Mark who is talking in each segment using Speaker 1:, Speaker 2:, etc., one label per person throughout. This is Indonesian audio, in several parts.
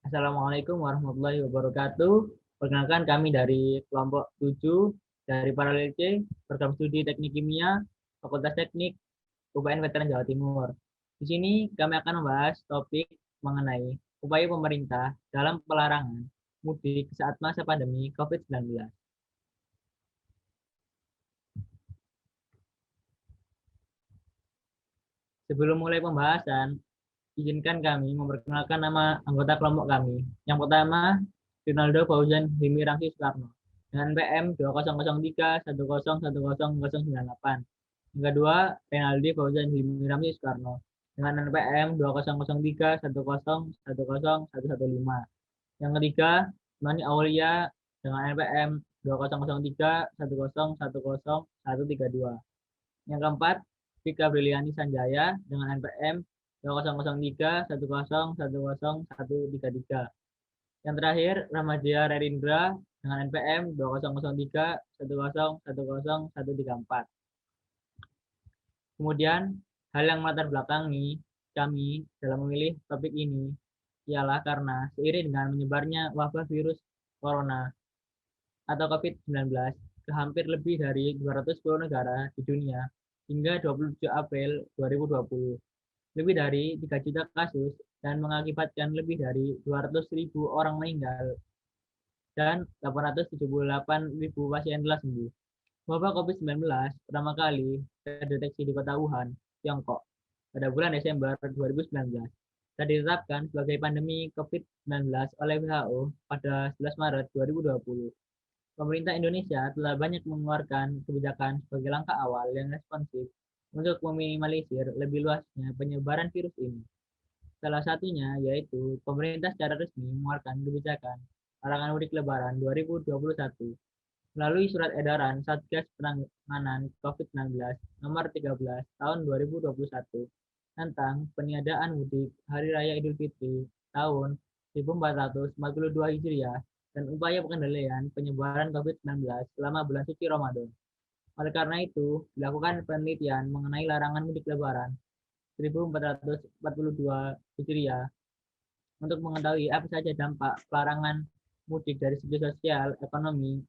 Speaker 1: Assalamualaikum warahmatullahi wabarakatuh. Perkenalkan kami dari kelompok 7 dari Paralel C, program studi Teknik Kimia, Fakultas Teknik, UPN Veteran Jawa Timur. Di sini kami akan membahas topik mengenai upaya pemerintah dalam pelarangan mudik saat masa pandemi COVID-19. Sebelum mulai pembahasan, izinkan kami memperkenalkan nama anggota kelompok kami. Yang pertama, Rinaldo Fauzan Himi Ramsi Soekarno dengan PM 200310101098. Yang kedua, Renaldi Fauzan Himi Ramsi Soekarno dengan NPM 200310101115. Yang ketiga, Noni Aulia dengan NPM 200310101132. Yang keempat, Vika Briliani Sanjaya dengan NPM 200310101133. Yang terakhir, Ramadja Rerindra dengan NPM 200310101134. Kemudian, hal yang melatar belakangi kami dalam memilih topik ini ialah karena seiring dengan menyebarnya wabah virus corona atau COVID-19 ke hampir lebih dari 210 negara di dunia hingga 27 April 2020. Lebih dari 3 juta kasus dan mengakibatkan lebih dari 200.000 orang meninggal dan 878.000 pasien telah sembuh. Wabah COVID-19 pertama kali terdeteksi di kota Wuhan, Tiongkok pada bulan Desember 2019 dan ditetapkan sebagai pandemi COVID-19 oleh WHO pada 11 Maret 2020. Pemerintah Indonesia telah banyak mengeluarkan kebijakan sebagai langkah awal yang responsif untuk meminimalisir lebih luasnya penyebaran virus ini. Salah satunya yaitu pemerintah secara resmi mengeluarkan kebijakan larangan mudik Lebaran 2021 melalui surat edaran Satgas Penanganan COVID-19 nomor 13 tahun 2021 tentang peniadaan mudik Hari Raya Idul Fitri tahun 1442 Hijriah dan upaya pengendalian penyebaran COVID-19 selama bulan suci Ramadan. Oleh karena itu, dilakukan penelitian mengenai larangan mudik Lebaran 1442 Hijriah untuk mengetahui apa saja dampak pelarangan mudik dari segi sosial, ekonomi,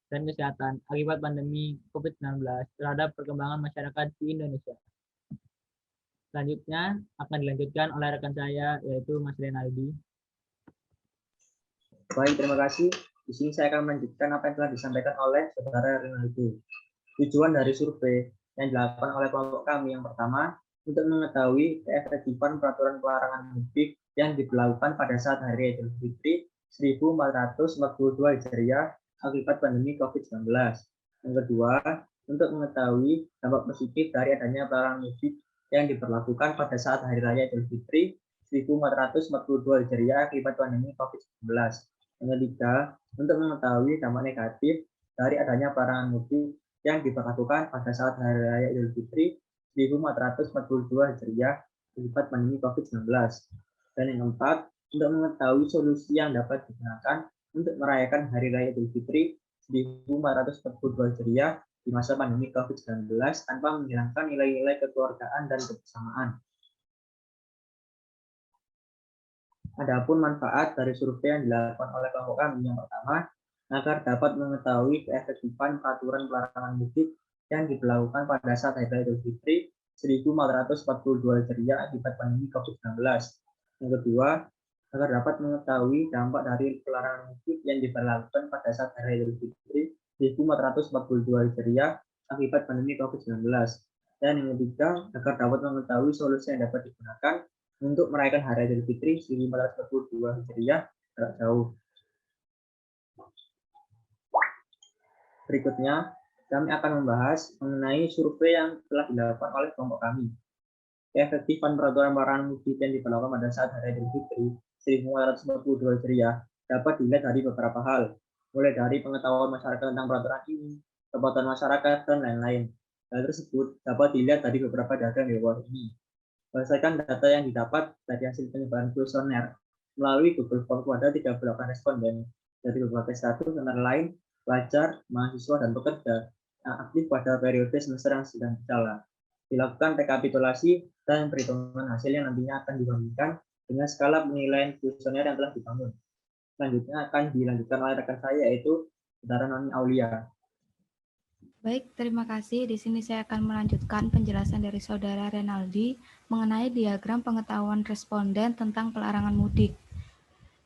Speaker 1: dan kesehatan akibat pandemi COVID-19 terhadap perkembangan masyarakat di Indonesia. Selanjutnya akan dilanjutkan oleh rekan saya yaitu Mas Renaldi.
Speaker 2: Baik, terima kasih. Di sini saya akan melanjutkan apa yang telah disampaikan oleh Saudara Rinaldi. Tujuan dari survei yang dilakukan oleh kelompok kami yang pertama, untuk mengetahui keefektifan peraturan pelarangan mudik yang diberlakukan pada saat Hari Idul Fitri 1442 Hijriah akibat pandemi COVID-19. Yang kedua, untuk mengetahui dampak positif dari adanya pelarangan mudik yang diberlakukan pada saat Hari Raya Idul Fitri 1442 Hijriah akibat pandemi COVID-19. Yang ketiga, untuk mengetahui dampak negatif dari adanya pelarangan mudik yang diberlakukan pada saat Hari Raya Idul Fitri 1442 Hijriah akibat pandemi COVID-19. Dan yang keempat, untuk mengetahui solusi yang dapat digunakan untuk merayakan Hari Raya Idul Fitri 1442 Hijriah di masa pandemi COVID-19 tanpa menghilangkan nilai-nilai kekeluargaan dan kebersamaan. Adapun manfaat dari survei yang dilakukan oleh kelompok kami yang pertama, agar dapat mengetahui keefektifan peraturan pelarangan mudik yang diberlakukan pada saat Hari Raya Idul Fitri 1442 Hijriah akibat pandemi COVID-19. Yang kedua, agar dapat mengetahui dampak dari pelarangan mudik yang diberlakukan pada saat Hari Raya Idul Fitri 1442 Hijriah akibat pandemi COVID-19. Dan yang ketiga, agar dapat mengetahui solusi yang dapat digunakan untuk merayakan Hari Idul Fitri 1442 Hijriah jarak jauh. Berikutnya, kami akan membahas mengenai survei yang telah dilakukan oleh kelompok kami. Keefektifan peraturan pelarangan mudik yang diberlakukan pada saat Hari Idul Fitri 1442 Hijriah dapat dilihat dari beberapa hal, mulai dari pengetahuan masyarakat tentang peraturan ini, kepatuhan masyarakat, dan lain-lain. Hal tersebut dapat dilihat dari beberapa data di bawah ini. Berdasarkan data yang didapat dari hasil penyebaran kuesioner melalui Google Form pada 38 responden dari berbagai status antara lain pelajar, mahasiswa, dan pekerja yang aktif pada periode semester yang sedang berjalan. Dilakukan rekapitulasi dan perhitungan hasil yang nantinya akan dibandingkan dengan skala penilaian kuesioner yang telah dibangun. Selanjutnya akan dilanjutkan oleh rekan saya, yaitu Saudara Noni Aulia.
Speaker 3: Baik, terima kasih. Di sini saya akan melanjutkan penjelasan dari Saudara Renaldi mengenai diagram pengetahuan responden tentang pelarangan mudik.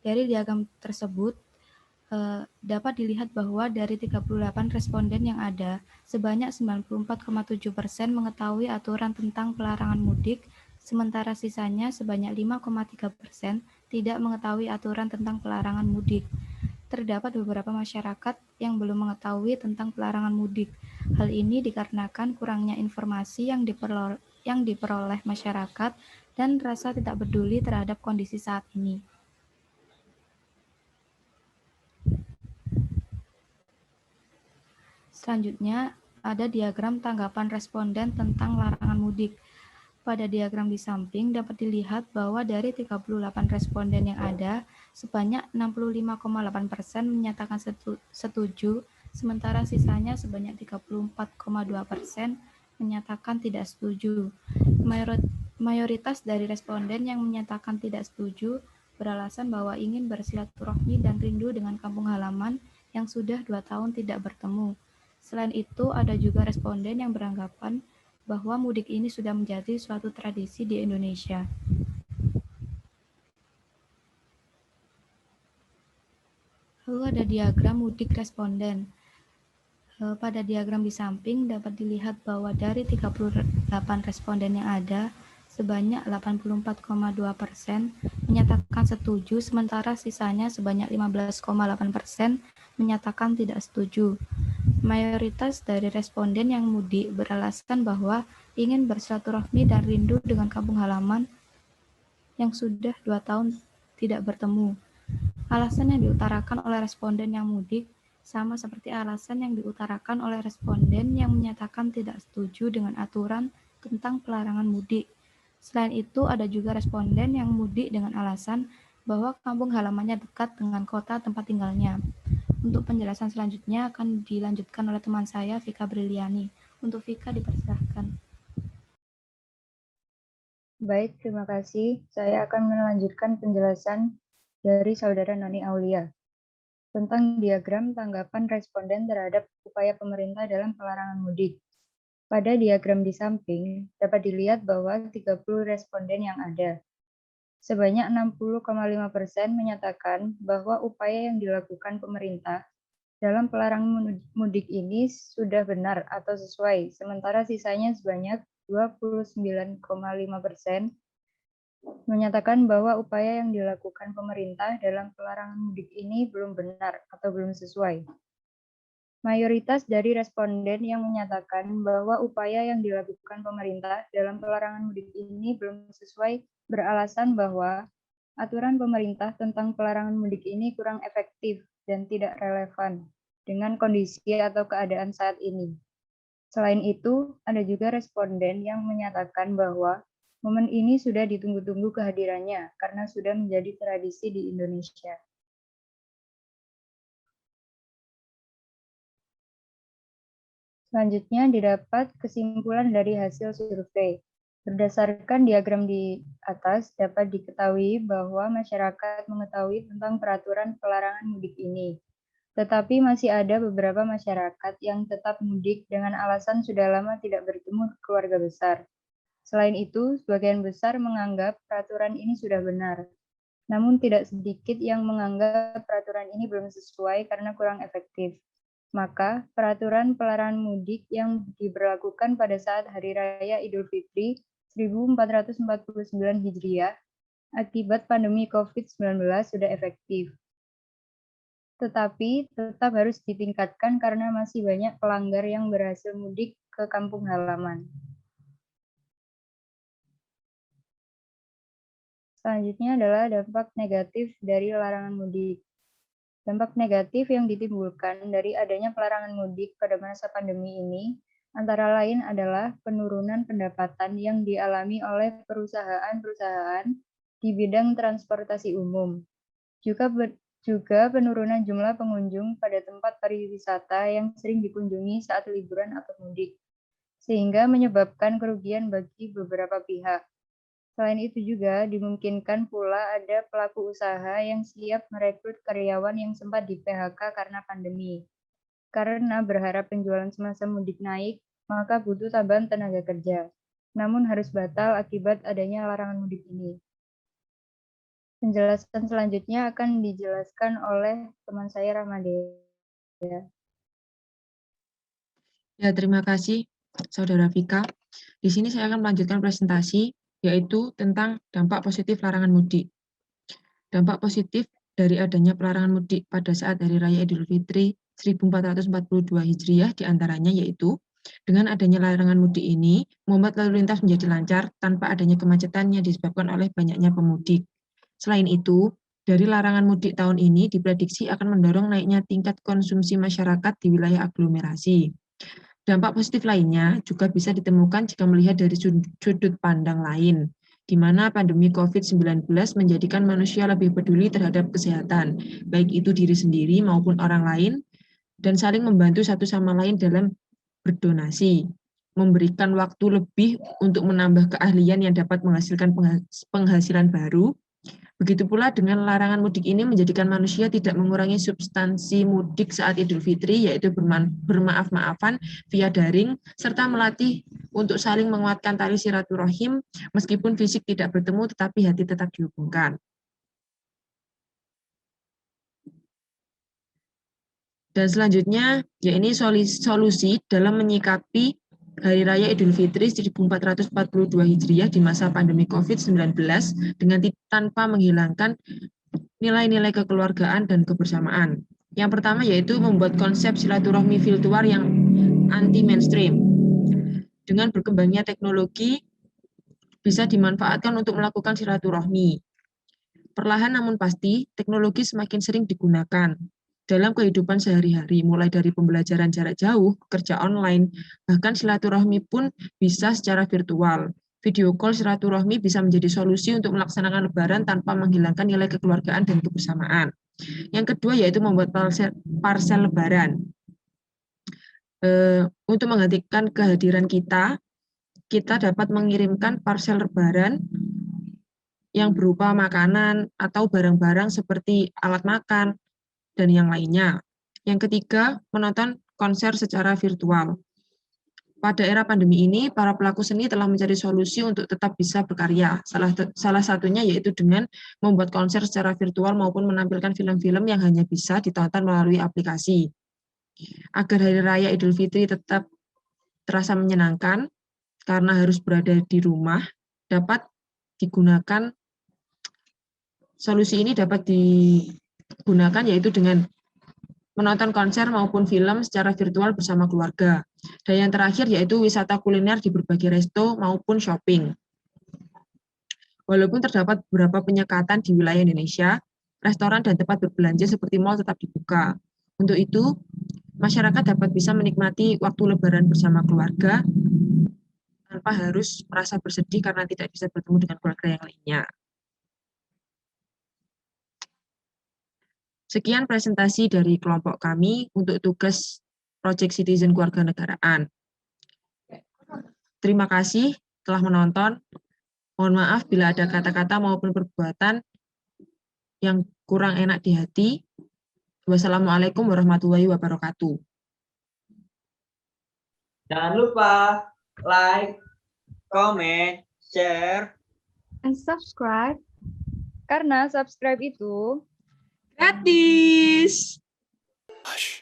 Speaker 3: Dari diagram tersebut, dapat dilihat bahwa dari 38 responden yang ada, sebanyak 94,7% mengetahui aturan tentang pelarangan mudik, sementara sisanya sebanyak 5,3% tidak mengetahui aturan tentang pelarangan mudik. Terdapat beberapa masyarakat yang belum mengetahui tentang pelarangan mudik. Hal ini dikarenakan kurangnya informasi yang diperoleh masyarakat dan rasa tidak peduli terhadap kondisi saat ini. Selanjutnya, ada diagram tanggapan responden tentang larangan mudik. Pada diagram di samping dapat dilihat bahwa dari 38 responden yang ada, sebanyak 65,8% menyatakan setuju, sementara sisanya sebanyak 34,2% menyatakan tidak setuju. Mayoritas dari responden yang menyatakan tidak setuju beralasan bahwa ingin bersilaturahmi dan rindu dengan kampung halaman yang sudah 2 tahun tidak bertemu. Selain itu, ada juga responden yang beranggapan bahwa mudik ini sudah menjadi suatu tradisi di Indonesia. Lalu ada diagram mudik responden. Pada diagram di samping dapat dilihat bahwa dari 38 responden yang ada, sebanyak 84,2% menyatakan setuju, sementara sisanya sebanyak 15,8% menyatakan tidak setuju. Mayoritas dari responden yang mudik beralasan bahwa ingin bersilaturahmi dan rindu dengan kampung halaman yang sudah 2 tahun tidak bertemu. Alasan yang diutarakan oleh responden yang mudik sama seperti alasan yang diutarakan oleh responden yang menyatakan tidak setuju dengan aturan tentang pelarangan mudik. Selain itu, ada juga responden yang mudik dengan alasan bahwa kampung halamannya dekat dengan kota tempat tinggalnya. Untuk penjelasan selanjutnya akan dilanjutkan oleh teman saya, Vika Briliani. Untuk Vika, dipersilahkan.
Speaker 4: Baik, terima kasih. Saya akan melanjutkan penjelasan dari Saudara Noni Aulia tentang diagram tanggapan responden terhadap upaya pemerintah dalam pelarangan mudik. Pada diagram di samping, dapat dilihat bahwa 30 responden yang ada. Sebanyak 60,5% menyatakan bahwa upaya yang dilakukan pemerintah dalam pelarangan mudik ini sudah benar atau sesuai, sementara sisanya sebanyak 29,5% menyatakan bahwa upaya yang dilakukan pemerintah dalam pelarangan mudik ini belum benar atau belum sesuai. Mayoritas dari responden yang menyatakan bahwa upaya yang dilakukan pemerintah dalam pelarangan mudik ini belum sesuai beralasan bahwa aturan pemerintah tentang pelarangan mudik ini kurang efektif dan tidak relevan dengan kondisi atau keadaan saat ini. Selain itu, ada juga responden yang menyatakan bahwa momen ini sudah ditunggu-tunggu kehadirannya karena sudah menjadi tradisi di Indonesia. Selanjutnya didapat kesimpulan dari hasil survei. Berdasarkan diagram di atas, dapat diketahui bahwa masyarakat mengetahui tentang peraturan pelarangan mudik ini. Tetapi masih ada beberapa masyarakat yang tetap mudik dengan alasan sudah lama tidak bertemu keluarga besar. Selain itu, sebagian besar menganggap peraturan ini sudah benar. Namun tidak sedikit yang menganggap peraturan ini belum sesuai karena kurang efektif. Maka, peraturan pelarangan mudik yang diberlakukan pada saat Hari Raya Idul Fitri 1449 Hijriah akibat pandemi COVID-19 sudah efektif. Tetapi tetap harus ditingkatkan karena masih banyak pelanggar yang berhasil mudik ke kampung halaman. Selanjutnya adalah dampak negatif dari larangan mudik. Dampak negatif yang ditimbulkan dari adanya pelarangan mudik pada masa pandemi ini antara lain adalah penurunan pendapatan yang dialami oleh perusahaan-perusahaan di bidang transportasi umum. Juga penurunan jumlah pengunjung pada tempat pariwisata yang sering dikunjungi saat liburan atau mudik. sehingga menyebabkan kerugian bagi beberapa pihak. Selain itu juga dimungkinkan pula ada pelaku usaha yang siap merekrut karyawan yang sempat di-PHK karena pandemi. Karena berharap penjualan semasa mudik naik, maka butuh tambahan tenaga kerja. Namun harus batal akibat adanya larangan mudik ini. Penjelasan selanjutnya akan dijelaskan oleh teman saya Ramadea.
Speaker 5: Ya, terima kasih Saudara Vika. Di sini saya akan melanjutkan presentasi, yaitu tentang dampak positif larangan mudik. Dampak positif dari adanya pelarangan mudik pada saat Hari Raya Idul Fitri 1442 Hijriah diantaranya yaitu dengan adanya larangan mudik ini membuat lalu lintas menjadi lancar tanpa adanya kemacetan yang disebabkan oleh banyaknya pemudik. Selain itu, dari larangan mudik tahun ini diprediksi akan mendorong naiknya tingkat konsumsi masyarakat di wilayah aglomerasi. Dampak positif lainnya juga bisa ditemukan jika melihat dari sudut pandang lain, di mana pandemi COVID-19 menjadikan manusia lebih peduli terhadap kesehatan, baik itu diri sendiri maupun orang lain, dan saling membantu satu sama lain dalam berdonasi, memberikan waktu lebih untuk menambah keahlian yang dapat menghasilkan penghasilan baru. Begitu pula dengan larangan mudik ini menjadikan manusia tidak mengurangi substansi mudik saat Idul Fitri, yaitu bermaaf-maafan via daring, serta melatih untuk saling menguatkan tali silaturahim, meskipun fisik tidak bertemu tetapi hati tetap dihubungkan. Dan selanjutnya, ya ini solusi dalam menyikapi Hari Raya Idul Fitri 1442 Hijriah di masa pandemi COVID-19 dengan tanpa menghilangkan nilai-nilai kekeluargaan dan kebersamaan. Yang pertama yaitu membuat konsep silaturahmi virtual yang anti-mainstream. Dengan berkembangnya teknologi, bisa dimanfaatkan untuk melakukan silaturahmi. Perlahan namun pasti, teknologi semakin sering digunakan dalam kehidupan sehari-hari, mulai dari pembelajaran jarak jauh, kerja online, bahkan silaturahmi pun bisa secara virtual. Video call silaturahmi bisa menjadi solusi untuk melaksanakan lebaran tanpa menghilangkan nilai kekeluargaan dan kebersamaan. Yang kedua yaitu membuat parsel lebaran. Untuk menggantikan kehadiran kita dapat mengirimkan parsel lebaran yang berupa makanan atau barang-barang seperti alat makan, dan yang lainnya. Yang ketiga, menonton konser secara virtual. Pada era pandemi ini, para pelaku seni telah mencari solusi untuk tetap bisa berkarya. Salah satunya yaitu dengan membuat konser secara virtual maupun menampilkan film-film yang hanya bisa ditonton melalui aplikasi. Agar Hari Raya Idul Fitri tetap terasa menyenangkan, karena harus berada di rumah, dapat digunakan, solusi ini dapat digunakan yaitu dengan menonton konser maupun film secara virtual bersama keluarga. Dan yang terakhir yaitu wisata kuliner di berbagai resto maupun shopping. Walaupun terdapat beberapa penyekatan di wilayah Indonesia, restoran dan tempat berbelanja seperti mal tetap dibuka. Untuk itu, masyarakat dapat bisa menikmati waktu lebaran bersama keluarga tanpa harus merasa bersedih karena tidak bisa bertemu dengan keluarga yang lainnya. Sekian presentasi dari kelompok kami untuk tugas Project Citizen Kewarganegaraan. Terima kasih telah menonton. Mohon maaf bila ada kata-kata maupun perbuatan yang kurang enak di hati. Wassalamualaikum warahmatullahi wabarakatuh.
Speaker 2: Jangan lupa like, comment, share,
Speaker 3: And subscribe.
Speaker 4: Karena subscribe itu
Speaker 5: Gratis.
Speaker 6: Hush.